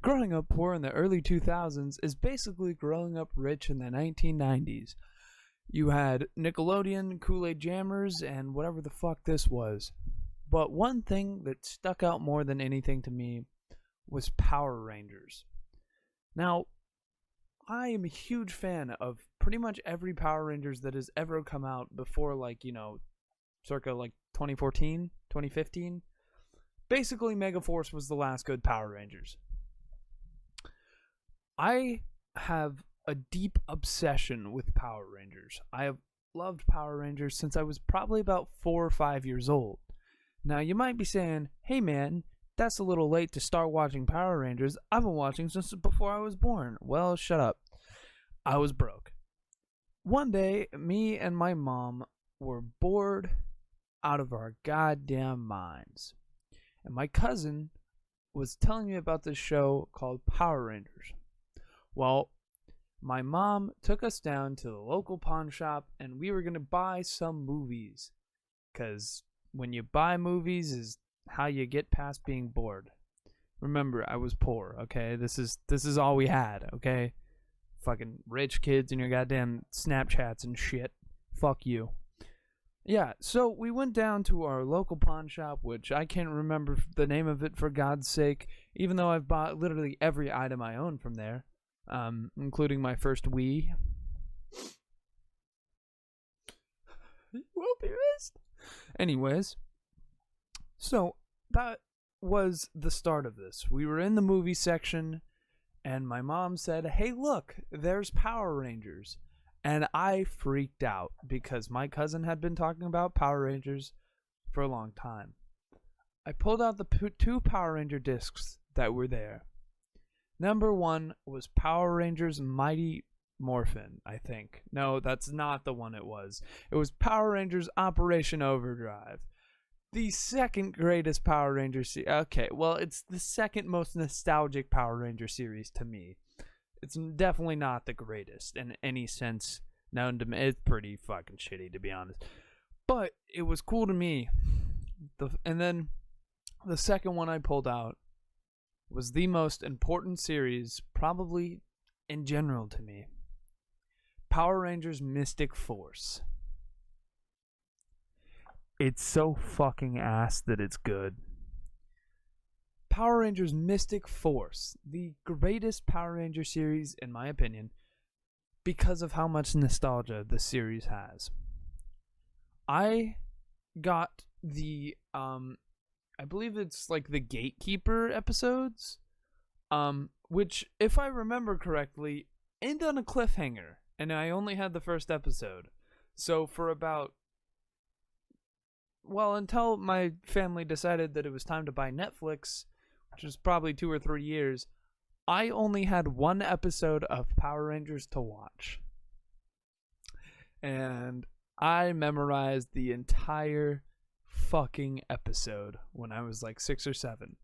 Growing up poor in the early 2000s is basically growing up rich in the 1990s. You had Nickelodeon, Kool-Aid Jammers, and whatever the fuck this was. But one thing that stuck out more than anything to me was Power Rangers. Now, I am a huge fan of pretty much every Power Rangers that has ever come out before, circa 2014, 2015. Basically, Megaforce was the last good Power Rangers. I have a deep obsession with Power Rangers. I have loved Power Rangers since I was probably about 4 or 5 years old. Now, you might be saying, hey man, that's a little late to start watching Power Rangers. I've been watching since before I was born. Well, shut up. I was broke. One day, me and my mom were bored out of our goddamn minds. And my cousin was telling me about this show called Power Rangers. Well, my mom took us down to the local pawn shop and we were going to buy some movies. Because when you buy movies is how you get past being bored. Remember, I was poor, okay? This is all we had, okay? Fucking rich kids and your goddamn Snapchats and shit. Fuck you. Yeah, so we went down to our local pawn shop, which I can't remember the name of it for God's sake, even though I've bought literally every item I own from there, including my first Wii. You will be missed. Anyways, so that was the start of this. We were in the movie section, and my mom said, hey, look, there's Power Rangers. And I freaked out because my cousin had been talking about Power Rangers for a long time. I pulled out the 2 Power Ranger discs that were there. Number 1 was Power Rangers Mighty Morphin, I think. No, that's not the one it was. It was Power Rangers Operation Overdrive. The second greatest Power Ranger series. Okay, well, it's the second most nostalgic Power Ranger series to me. It's definitely not the greatest in any sense known to me. It's pretty fucking shitty, to be honest. But it was cool to me. And then the second one I pulled out was the most important series, probably in general to me. Power Rangers Mystic Force. It's so fucking ass that it's good. Power Rangers Mystic Force, the greatest Power Ranger series, in my opinion, because of how much nostalgia the series has. I got the, I believe it's like the Gatekeeper episodes, which, if I remember correctly, end on a cliffhanger, and I only had the first episode. So for about, until my family decided that it was time to buy Netflix, which was probably 2 or 3 years, I only had 1 episode of Power Rangers to watch. And I memorized the entire fucking episode when I was like 6 or 7.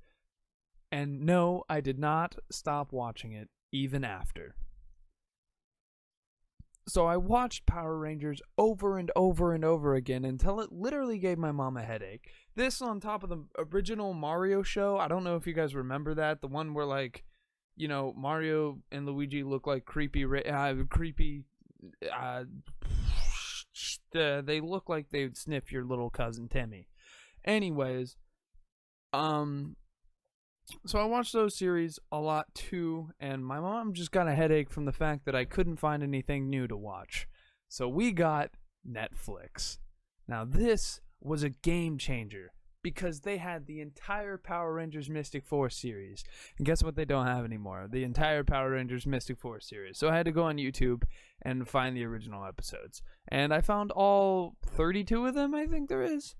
And no, I did not stop watching it even after. So I watched Power Rangers over and over and over again until it literally gave my mom a headache. This on top of the original Mario show. I don't know if you guys remember that. The one where, like, you know, Mario and Luigi look like they look like they would sniff your little cousin Timmy. Anyways, so I watched those series a lot too, and my mom just got a headache from the fact that I couldn't find anything new to watch. So we got Netflix. Now this was a game changer because they had the entire Power Rangers Mystic Force series. And guess what they don't have anymore? The entire Power Rangers Mystic Force series. So I had to go on YouTube and find the original episodes. And I found all 32 of them, I think there is.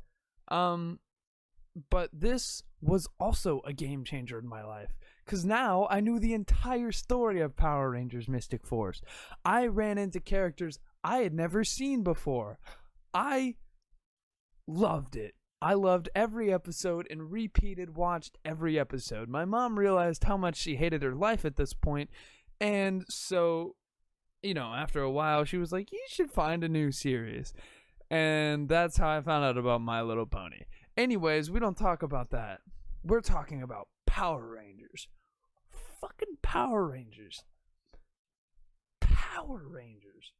But this was also a game changer in my life, because now I knew the entire story of Power Rangers Mystic Force. I ran into characters I had never seen before. I loved it. I loved every episode and watched every episode. My mom realized how much she hated her life at this point, and so, you know, after a while, she was like, you should find a new series. And that's how I found out about My Little Pony. Anyways, we don't talk about that. We're talking about Power Rangers. fucking Power Rangers. Power Rangers.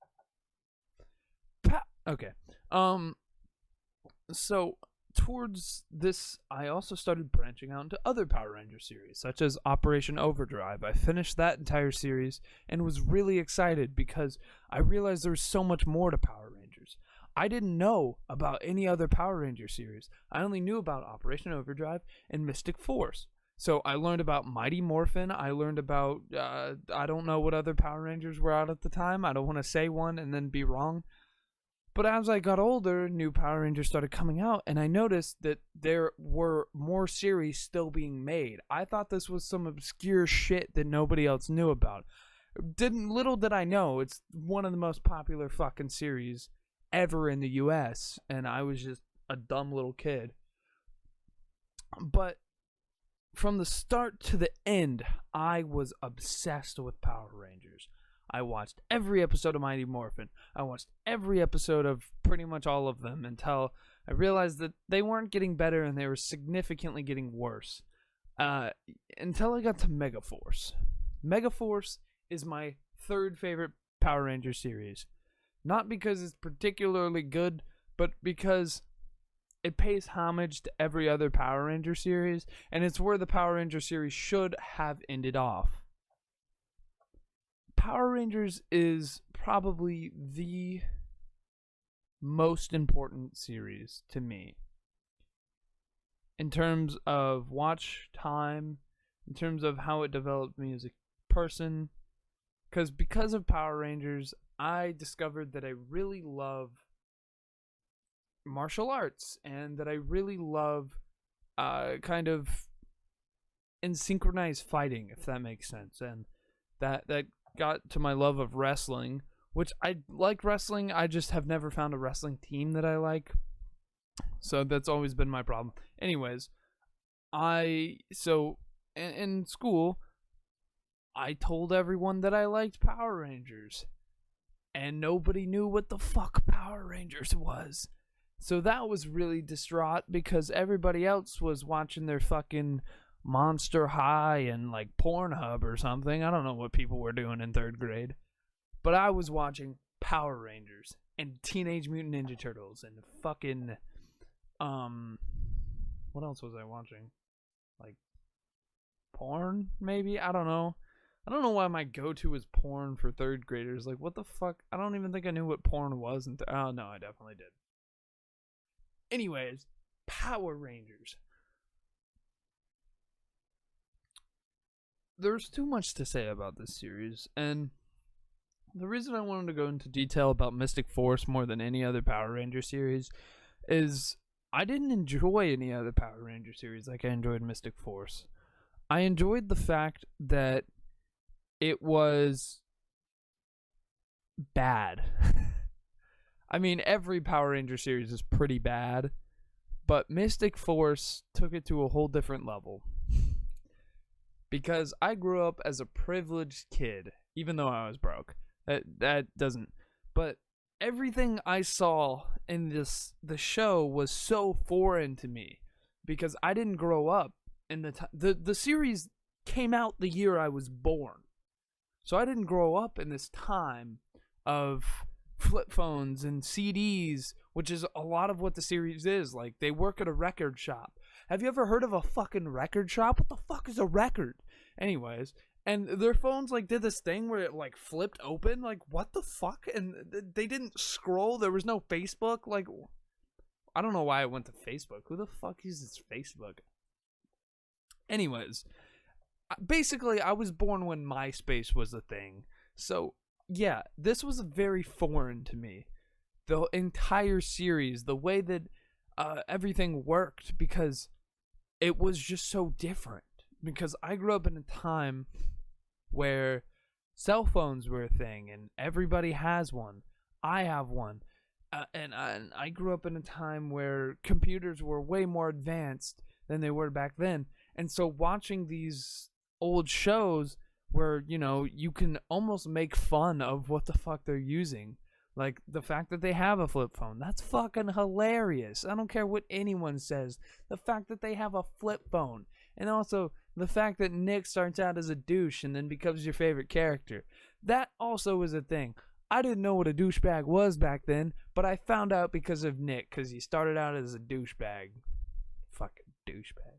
Okay. So towards this, I also started branching out into other Power Ranger series, such as Operation Overdrive. I finished that entire series and was really excited because I realized there was so much more to Power Rangers. I didn't know about any other Power Ranger series. I only knew about Operation Overdrive and Mystic Force. So I learned about Mighty Morphin. I learned about, I don't know what other Power Rangers were out at the time. I don't want to say one and then be wrong. But as I got older, new Power Rangers started coming out, and I noticed that there were more series still being made. I thought this was some obscure shit that nobody else knew about. Little did I know, it's one of the most popular fucking series ever in the US, and I was just a dumb little kid. But from the start to the end, I was obsessed with Power Rangers. I watched every episode of Mighty Morphin. I watched every episode of pretty much all of them until I realized that they weren't getting better and they were significantly getting worse. Until I got to Megaforce. Megaforce is my third favorite Power Ranger series. Not because it's particularly good, but because it pays homage to every other Power Ranger series, and it's where the Power Ranger series should have ended off. Power Rangers is probably the most important series to me in terms of watch time, in terms of how it developed me as a person. Because of Power Rangers, I discovered that I really love martial arts and that I really love kind of synchronized fighting, if that makes sense. And that got to my love of wrestling, which I like wrestling. I just have never found a wrestling team that I like. So that's always been my problem. Anyways, in school, I told everyone that I liked Power Rangers. And nobody knew what the fuck Power Rangers was. So that was really distraught because everybody else was watching their fucking Monster High and like Pornhub or something. I don't know what people were doing in 3rd grade. But I was watching Power Rangers and Teenage Mutant Ninja Turtles and fucking what else was I watching? Like porn maybe? I don't know. I don't know why my go-to was porn for 3rd graders. Like what the fuck? I don't even think I knew what porn was. Oh no, I definitely did. Anyways, Power Rangers. There's too much to say about this series, and the reason I wanted to go into detail about Mystic Force more than any other Power Ranger series is I didn't enjoy any other Power Ranger series like I enjoyed Mystic Force. I enjoyed the fact that it was bad. I mean, every Power Ranger series is pretty bad, but Mystic Force took it to a whole different level. Because I grew up as a privileged kid, even though I was broke. That doesn't. But everything I saw in the show was so foreign to me because I didn't grow up in the series came out the year I was born. So I didn't grow up in this time of flip phones and CDs, which is a lot of what the series is. Like, they work at a record shop. Have you ever heard of a fucking record shop? What the fuck is a record? Anyways, and their phones, like, did this thing where it, like, flipped open. Like, what the fuck? And they didn't scroll. There was no Facebook. Like, I don't know why I went to Facebook. Who the fuck uses Facebook? Anyways, basically, I was born when MySpace was a thing. So, yeah, this was very foreign to me. The entire series, the way that everything worked, because it was just so different. Because I grew up in a time where cell phones were a thing, and everybody has one. I have one. And I grew up in a time where computers were way more advanced than they were back then. And so watching these old shows where, you know, you can almost make fun of what the fuck they're using. Like, the fact that they have a flip phone. That's fucking hilarious. I don't care what anyone says. The fact that they have a flip phone. And also the fact that Nick starts out as a douche and then becomes your favorite character. That also is a thing. I didn't know what a douchebag was back then, but I found out because of Nick, because he started out as a douchebag. Fucking douchebag.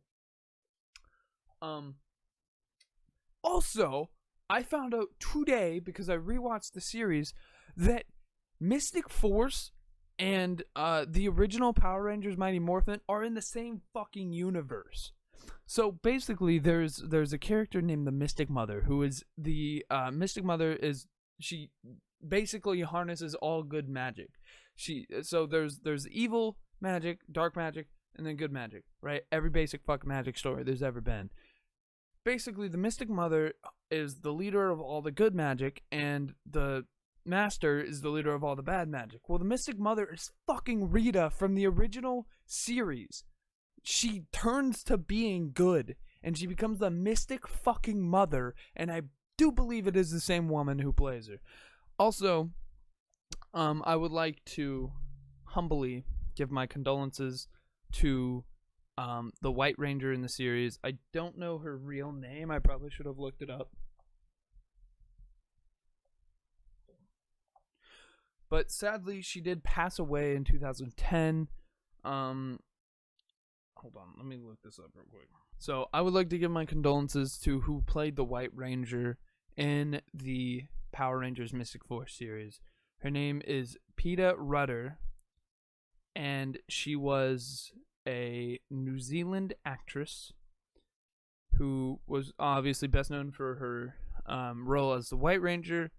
Also, I found out today, because I rewatched the series, that Mystic Force and the original Power Rangers Mighty Morphin are in the same fucking universe. So basically, there's a character named the Mystic Mother, who is the Mystic Mother is she basically harnesses all good magic. There's evil magic, dark magic, and then good magic, right? Every basic fucking magic story there's ever been. Basically, the Mystic Mother is the leader of all the good magic, and the Master is the leader of all the bad magic. Well, the Mystic Mother is fucking Rita from the original series. She turns to being good, and she becomes the Mystic fucking Mother, and I do believe it is the same woman who plays her. Also, I would like to humbly give my condolences to the White Ranger in the series. I don't know her real name. I probably should have looked it up. But sadly, she did pass away in 2010. Hold on, let me look this up real quick. So I would like to give my condolences to who played the White Ranger in the Power Rangers Mystic Force series. Her name is Peeta Rutter, and she was a New Zealand actress who was obviously best known for her role as the White Ranger,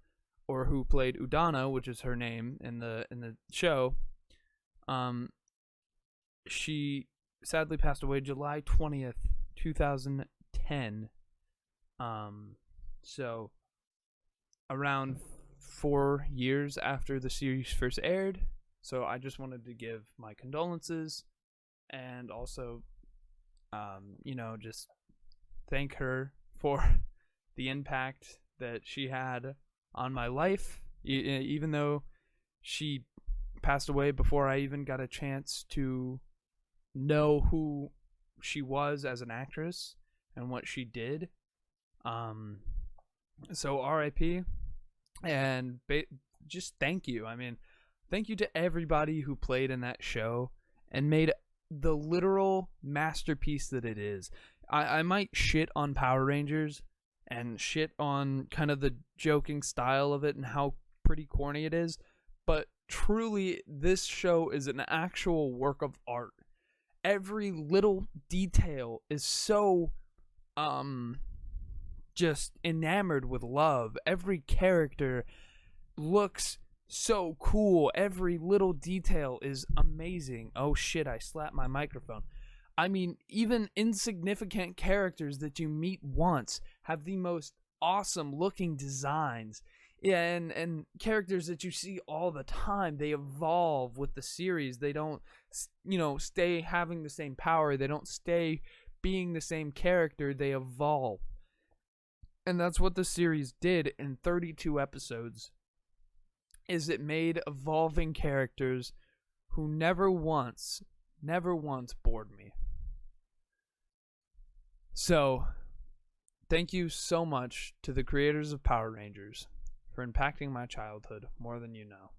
or who played Udana, which is her name in the show. She sadly passed away July 20th, 2010. So around 4 years after the series first aired. So I just wanted to give my condolences and also, just thank her for the impact that she had on my life, even though she passed away before I even got a chance to know who she was as an actress and what she did. So RIP, and just thank you. I mean, thank you to everybody who played in that show and made the literal masterpiece that it is. I might shit on Power Rangers and shit on kind of the joking style of it and how pretty corny it is, but truly this show is an actual work of art. Every little detail is so just enamored with love. Every character looks so cool. Every little detail is amazing. Oh shit, I slapped my microphone. I mean, even insignificant characters that you meet once have the most awesome looking designs. Yeah, and characters that you see all the time, they evolve with the series. They don't, stay having the same power. They don't stay being the same character. They evolve. And that's what the series did in 32 episodes. Is it made evolving characters who never once bored me. So, thank you so much to the creators of Power Rangers for impacting my childhood more than you know.